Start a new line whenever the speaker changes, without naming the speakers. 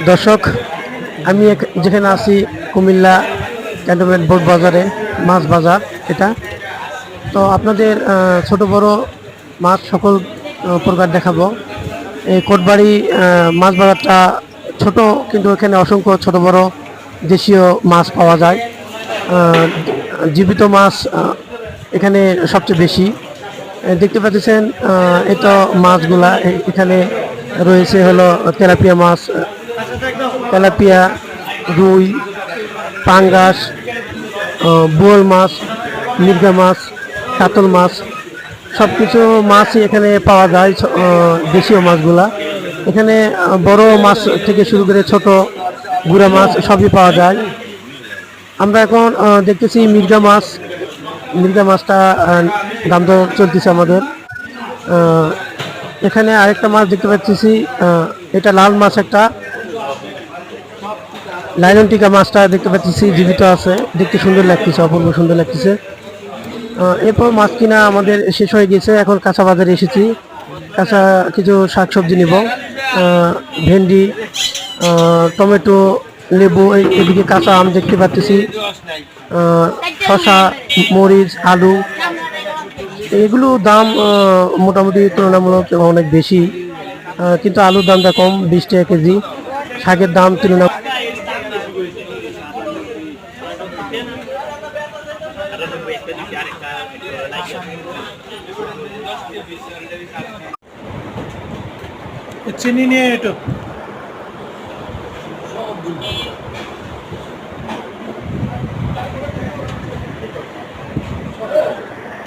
দর্শক, আমি যেখানে আছি কুমিল্লা ক্যান্টনমেন্ট বোর্ড বাজারে, মাছ বাজার এটা। তো আপনাদের ছোট বড় মাছ সকল প্রকার দেখাবো। এই কোটবাড়ি মাছ বাজারটা ছোট, কিন্তু এখানে অসংখ্য ছোট বড় দেশীয় মাছ পাওয়া যায়। আহ, জীবিত মাছ এখানে সবচেয়ে বেশি দেখতে পাচ্ছেন। এটা মাছগুলা এখানে রয়েছে হলো তেলাপিয়া মাছ, তেলাপিয়া, রুই, পাঙ্গাস, বোয়াল মাছ, মির্গা মাছ, কাতল মাছ, সব কিছু মাছই এখানে পাওয়া যায়। দেশীয় মাছগুলা এখানে বড় মাছ থেকে শুরু করে ছোট গুড়া মাছ সবই পাওয়া যায়। আমরা এখন দেখতেছি মির্গা মাছ। মির্গা মাছটা দাম দর চলতেছে আমাদের। এখানে আরেকটা মাছ দেখতে পাচ্ছি, এটা লাল মাছ, একটা লাইলন টিকা মাছটা দেখতে পাচ্ছি জীবিত আছে, দেখতে সুন্দর লাগতেছে, অপূর্ব সুন্দর লাগতেছে। এরপর মাছ কিনা আমাদের শেষ হয়ে গেছে, এখন কাঁচা বাজারে এসেছি। কাঁচা কিছু শাকসবজি নিব, ভেন্ডি, টমেটো, লেবু, এদিকে কাঁচা আম দেখতে পাচ্ছি, শশা, মরিচ, আলু। এগুলো দাম মোটামুটি তুলনামূলক অনেক বেশি, কিন্তু আলুর দামটা কম, 20 টাকা কেজি। শাকের দাম তুলনা
চিনি নিয়ে একটু